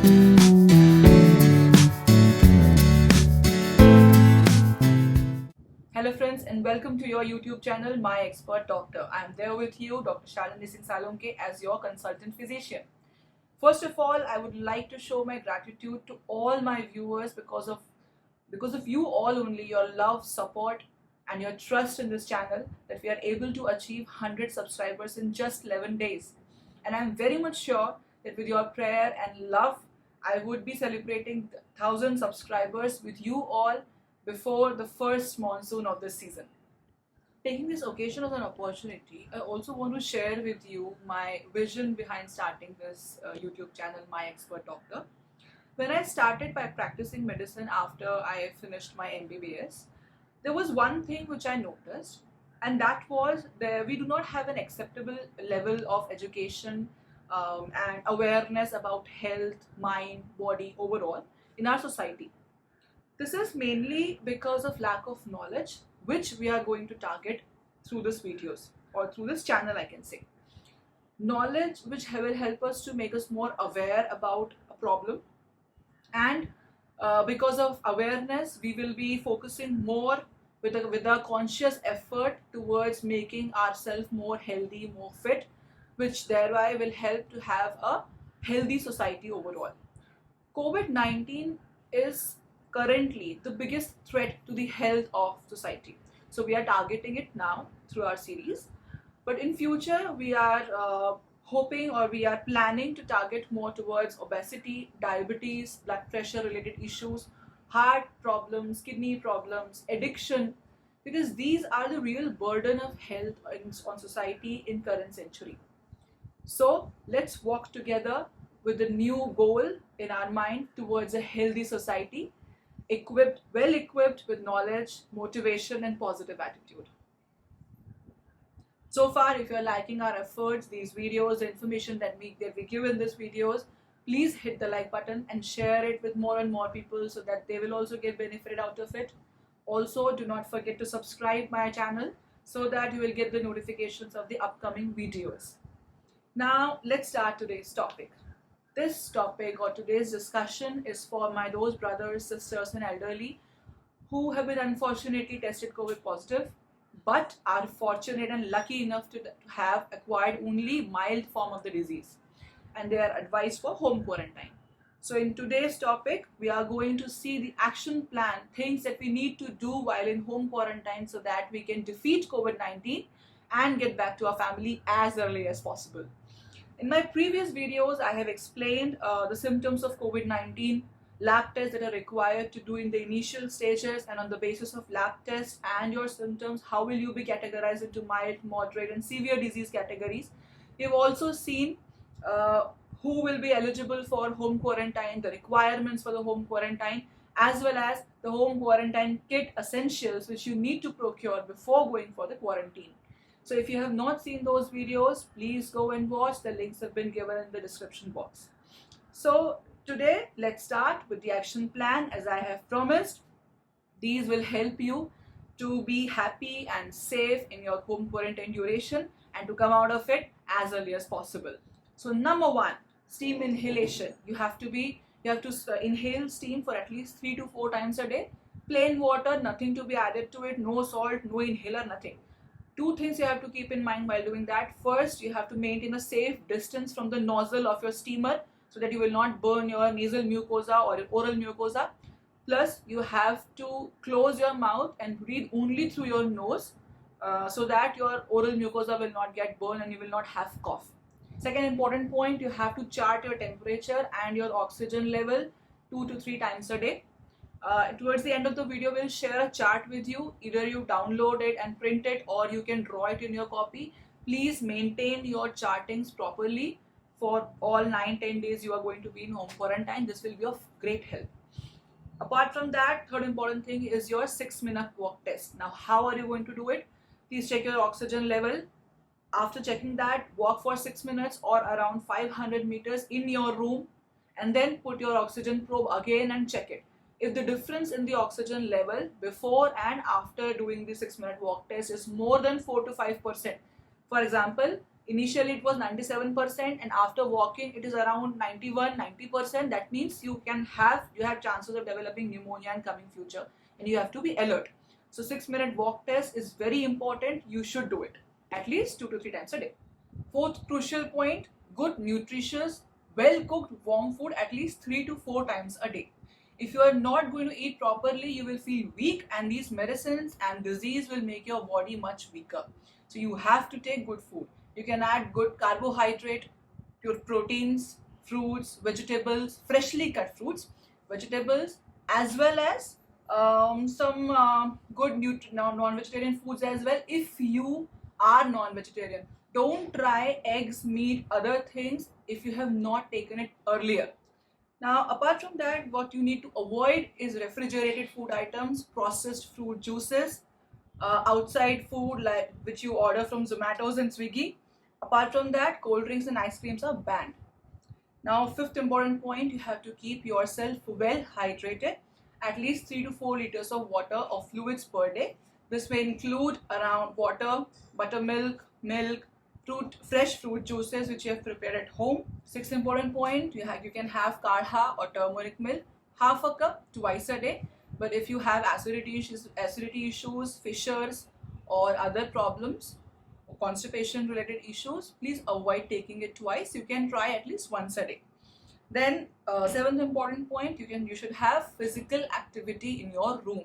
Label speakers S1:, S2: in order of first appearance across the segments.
S1: Hello friends and welcome to your YouTube channel, My Expert Doctor. I am there with you, Dr. Shalini Singh Salunke, as your consultant physician. First of all, I would like to show my gratitude to all my viewers because of you all only, your love, support and your trust in this channel, that we are able to achieve 100 subscribers in just 11 days. And I am very much sure that with your prayer and love, I would be celebrating 1,000 subscribers with you all before the first monsoon of this season. Taking this occasion as an opportunity, I also want to share with you my vision behind starting this YouTube channel, My Expert Doctor. When I started by practicing medicine after I finished my MBBS, there was one thing which I noticed, and that was that we do not have an acceptable level of education and awareness about health, mind, body overall in our society. This is mainly because of lack of knowledge, which we are going to target through these videos or through this channel, I can say. Knowledge which will help us to make us more aware about a problem, and because of awareness, we will be focusing more with a conscious effort towards making ourselves more healthy, more fit, which thereby will help to have a healthy society overall. COVID-19 is currently the biggest threat to the health of society. So we are targeting it now through our series. But in future, we are hoping, or we are planning to target more towards obesity, diabetes, blood pressure related issues, heart problems, kidney problems, addiction, because these are the real burden of health on society in current century. So let's walk together with a new goal in our mind towards a healthy society, well equipped with knowledge, motivation and positive attitude. So far, if you're liking our efforts, these videos, the information that we give in these videos, please hit the like button and share it with more and more people so that they will also get benefited out of it. Also, do not forget to subscribe my channel so that you will get the notifications of the upcoming videos. Now, let's start today's topic. This topic or today's discussion is for those brothers, sisters and elderly who have been unfortunately tested COVID positive but are fortunate and lucky enough to have acquired only mild form of the disease, and they are advised for home quarantine. So in today's topic, we are going to see the action plan, things that we need to do while in home quarantine so that we can defeat COVID-19 and get back to our family as early as possible. In my previous videos, I have explained the symptoms of COVID-19, lab tests that are required to do in the initial stages, and on the basis of lab tests and your symptoms, how will you be categorized into mild, moderate and severe disease categories. We've also seen who will be eligible for home quarantine, the requirements for the home quarantine, as well as the home quarantine kit essentials which you need to procure before going for the quarantine. So if you have not seen those videos, please go and watch. The links have been given in the description box. So today, let's start with the action plan. As I have promised, these will help you to be happy and safe in your home quarantine duration and to come out of it as early as possible. So number one, steam inhalation. You have to inhale steam for at least 3 to 4 times a day. Plain water, nothing to be added to it, no salt, no inhaler, nothing. Two things you have to keep in mind while doing that. First, you have to maintain a safe distance from the nozzle of your steamer so that you will not burn your nasal mucosa or oral mucosa. Plus, you have to close your mouth and breathe only through your nose so that your oral mucosa will not get burned and you will not have cough. Second important point, you have to chart your temperature and your oxygen level 2 to 3 times a day. Towards the end of the video, we'll share a chart with you. Either you download it and print it, or you can draw it in your copy. Please maintain your chartings properly for all 9-10 days you are going to be in home quarantine. This will be of great help. Apart from that, third important thing is your 6-minute walk test. Now, how are you going to do it? Please check your oxygen level. After checking that, walk for 6 minutes or around 500 meters in your room, and then put your oxygen probe again and check it. If the difference in the oxygen level before and after doing the 6-minute walk test is more than 4 to 5%, for example, Initially it was 97%, and after walking it is around 91-90%. That means you have chances of developing pneumonia in coming future, and you have to be alert. So 6-minute walk test is very important. You should do it at least 2 to 3 times a day. Fourth crucial point, good nutritious well cooked warm food at least 3 to 4 times a day. If you are not going to eat properly, you will feel weak, and these medicines and disease will make your body much weaker. So you have to take good food. You can add good carbohydrate, pure proteins, fruits, vegetables, freshly cut fruits, vegetables, as well as some good non-vegetarian foods as well if you are non-vegetarian. Don't try eggs, meat, other things if you have not taken it earlier. Now, apart from that, what you need to avoid is refrigerated food items, processed fruit juices, outside food like which you order from Zomatos and Swiggy. Apart from that, cold drinks and ice creams are banned. Now, fifth important point, you have to keep yourself well hydrated, at least 3 to 4 liters of water or fluids per day. This may include around water, buttermilk, milk, fresh fruit juices which you have prepared at home. Sixth important point, you can have Kadha or turmeric milk, half a cup twice a day. But if you have acidity issues, fissures, or other problems, constipation related issues, please avoid taking it twice. You can try at least once a day. Then seventh important point, you should have physical activity in your room.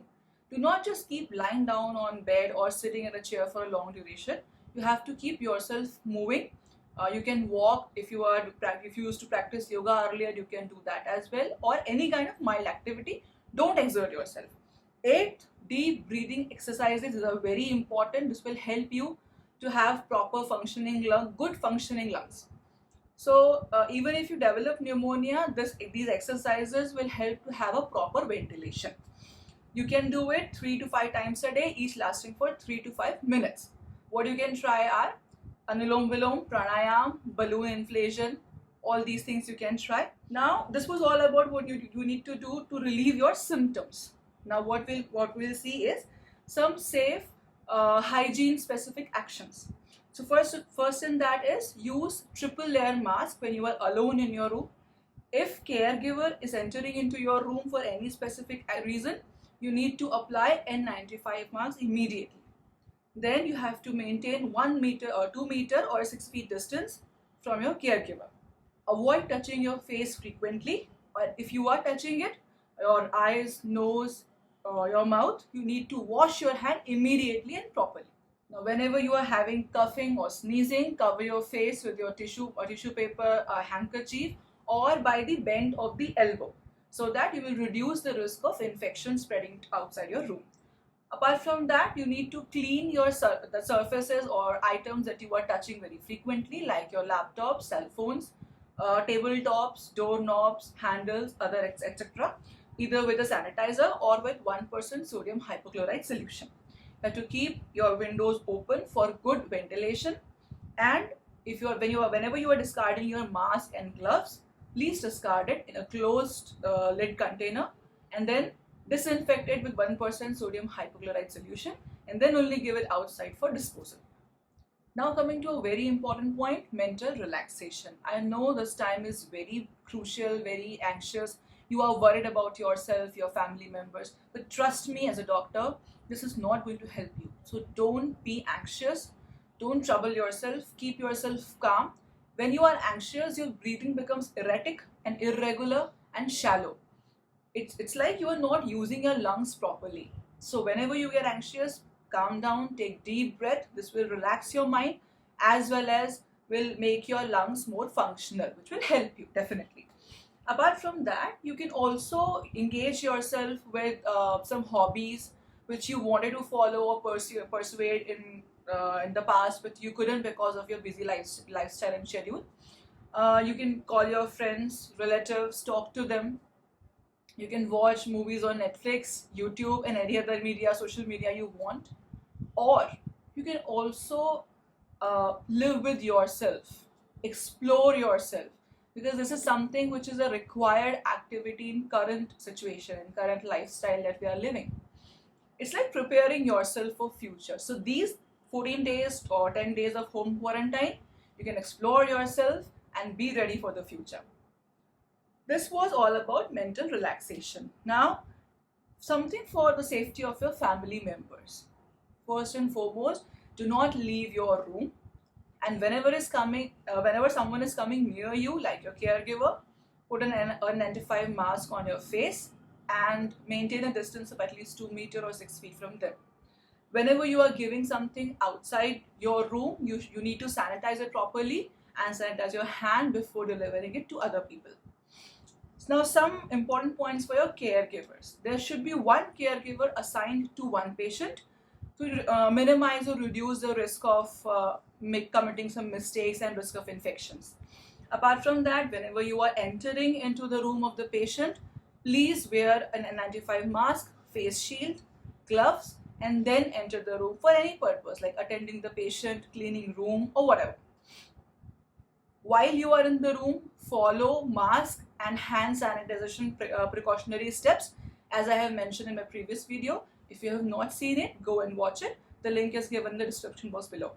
S1: Do not just keep lying down on bed or sitting in a chair for a long duration. You have to keep yourself moving. You can walk. If you used to practice yoga earlier, you can do that as well, or any kind of mild activity. Don't exert yourself. 8, deep breathing exercises are very important. This will help you to have proper functioning lung, good functioning lungs. So even if you develop pneumonia, these exercises will help to have a proper ventilation. You can do it 3 to 5 times a day, each lasting for 3 to 5 minutes. What you can try are Anulom Vilom, Pranayam, balloon inflation, all these things you can try. Now, this was all about what you need to do to relieve your symptoms. Now, what we'll see is some safe hygiene specific actions. So first in that is use triple layer mask when you are alone in your room. If caregiver is entering into your room for any specific reason, you need to apply N95 mask immediately. Then you have to maintain 1 meter or 2 meter or 6 feet distance from your caregiver. Avoid touching your face frequently, or if you are touching it, your eyes, nose, or your mouth, you need to wash your hand immediately and properly. Now, whenever you are having coughing or sneezing, cover your face with your tissue or tissue paper, handkerchief, or by the bend of the elbow, so that you will reduce the risk of infection spreading outside your room. Apart from that, you need to clean the surfaces or items that you are touching very frequently, like your laptops, cell phones, tabletops, doorknobs, handles, other etc., either with a sanitizer or with 1% sodium hypochlorite solution. You have to keep your windows open for good ventilation, and whenever you are discarding your mask and gloves, please discard it in a closed lid container, and then disinfect it with 1% sodium hypochlorite solution, and then only give it outside for disposal. Now, coming to a very important point, mental relaxation. I know this time is very crucial, very anxious. You are worried about yourself, your family members, but trust me, as a doctor, this is not going to help you. So don't be anxious, don't trouble yourself, keep yourself calm. When you are anxious, your breathing becomes erratic and irregular and shallow. It's like you are not using your lungs properly. So whenever you get anxious, calm down, take deep breath. This will relax your mind as well as will make your lungs more functional, which will help you definitely. Apart from that, you can also engage yourself with some hobbies which you wanted to follow or persuade in the past, but you couldn't because of your busy lifestyle and schedule. You can call your friends, relatives, talk to them. You can watch movies on Netflix, YouTube, and any other social media you want. Or you can also live with yourself, explore yourself, because this is something which is a required activity in current situation, in current lifestyle that we are living. It's like preparing yourself for future. So these 14 days or 10 days of home quarantine, you can explore yourself and be ready for the future. This was all about mental relaxation. Now, something for the safety of your family members. First and foremost, do not leave your room, and whenever someone is coming near you, like your caregiver, put an N95 mask on your face and maintain a distance of at least 2 meters or 6 feet from them. Whenever you are giving something outside your room, you need to sanitize it properly and sanitize your hand before delivering it to other people. Now, some important points for your caregivers. There should be one caregiver assigned to one patient to minimize or reduce the risk of committing some mistakes and risk of infections. Apart from that, whenever you are entering into the room of the patient, please wear an N95 mask, face shield, gloves, and then enter the room for any purpose like attending the patient, cleaning room, or whatever. While you are in the room, follow mask and hand sanitization precautionary steps as I have mentioned in my previous video. If you have not seen it, go and watch it. The link is given in the description box below.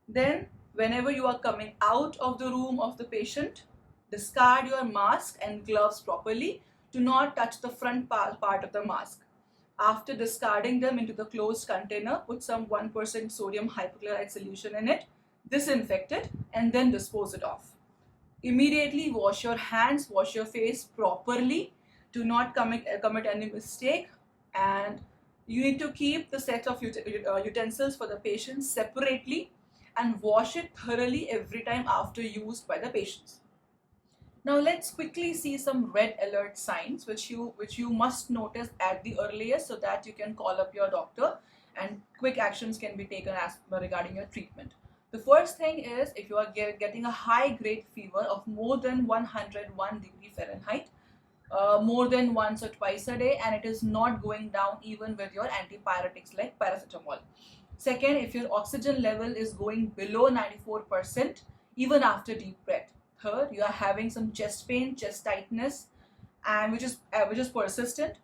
S1: Then, whenever you are coming out of the room of the patient, discard your mask and gloves properly. Do not touch the front part of the mask. After discarding them into the closed container, put some 1% sodium hypochlorite solution in it, disinfect it, and then dispose it off. Immediately wash your hands, wash your face properly. Do not commit any mistake, and you need to keep the set of utensils for the patient separately and wash it thoroughly every time after use by the patients. Now let's quickly see some red alert signs which you must notice at the earliest so that you can call up your doctor and quick actions can be taken regarding your treatment. The first thing is if you are getting a high grade fever of more than 101 degree Fahrenheit, more than once or twice a day, and it is not going down even with your antipyretics like paracetamol. Second, if your oxygen level is going below 94% even after deep breath. Third, you are having some chest pain, chest tightness, and which is persistent.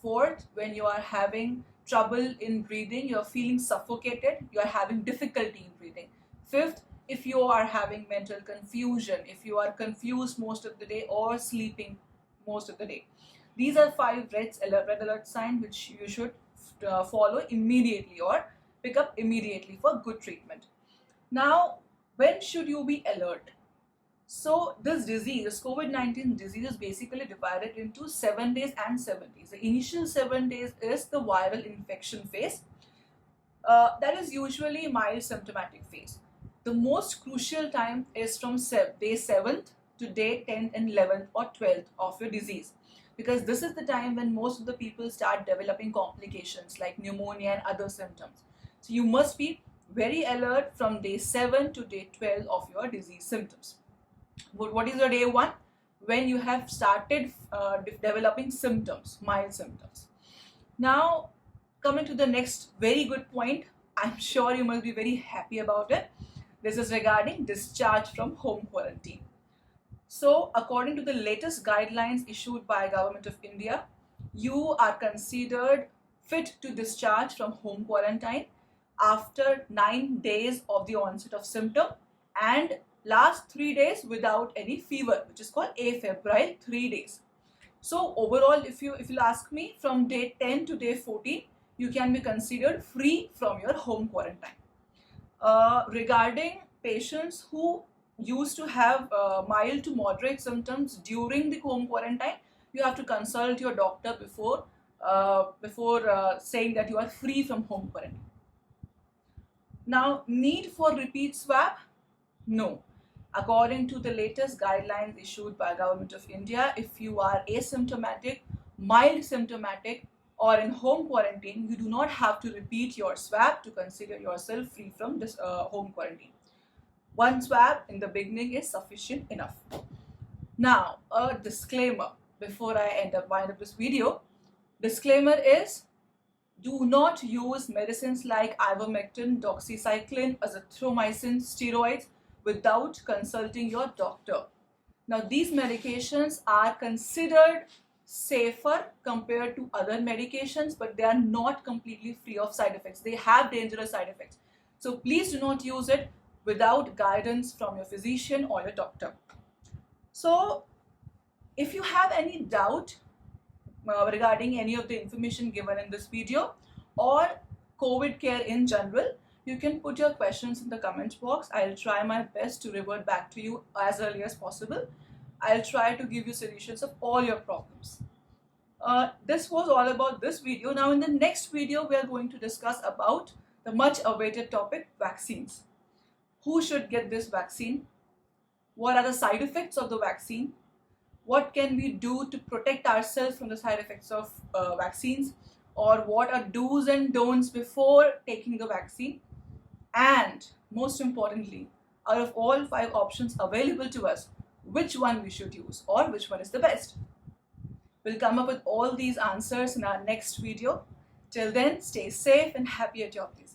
S1: Fourth, when you are having trouble in breathing, you are feeling suffocated, you are having difficulty in breathing. Fifth, if you are having mental confusion, if you are confused most of the day or sleeping most of the day. These are 5 red alert signs which you should follow immediately or pick up immediately for good treatment. Now, when should you be alert? So this disease, this COVID-19 disease is basically divided into 7 days and 7 days. The initial 7 days is the viral infection phase. That is usually mild symptomatic phase. The most crucial time is from day 7th to day 10th and 11th or 12th of your disease, because this is the time when most of the people start developing complications like pneumonia and other symptoms. So you must be very alert from day 7 to day 12 of your disease symptoms. What is your day 1? When you have started developing symptoms, mild symptoms. Now, coming to the next very good point, I'm sure you must be very happy about it. This is regarding discharge from home quarantine. So, according to the latest guidelines issued by Government of India, you are considered fit to discharge from home quarantine after 9 days of the onset of symptom and last 3 days without any fever, which is called afebrile 3 days. So overall, if you'll ask me, from day 10 to day 14, you can be considered free from your home quarantine. Regarding patients who used to have mild to moderate symptoms during the home quarantine, you have to consult your doctor before saying that you are free from home quarantine. Now, need for repeat swab? No. According to the latest guidelines issued by Government of India, if you are asymptomatic, mild symptomatic, or in home quarantine, you do not have to repeat your swab to consider yourself free from this home quarantine. One swab in the beginning is sufficient enough. Now, a disclaimer before I wind up this video. Disclaimer is, do not use medicines like ivermectin, doxycycline, azithromycin, steroids without consulting your doctor. Now, these medications are considered safer compared to other medications, but they are not completely free of side effects. They have dangerous side effects. So please do not use it without guidance from your physician or your doctor. So if you have any doubt regarding any of the information given in this video or COVID care in general, you can put your questions in the comment box. I'll try my best to revert back to you as early as possible. I'll try to give you solutions of all your problems. This was all about this video. Now in the next video, we are going to discuss about the much awaited topic, vaccines. Who should get this vaccine? What are the side effects of the vaccine? What can we do to protect ourselves from the side effects of vaccines? Or what are do's and don'ts before taking the vaccine? And most importantly, out of all 5 options available to us, which one we should use or which one is the best? We'll come up with all these answers in our next video. Till then, stay safe and happy at your place.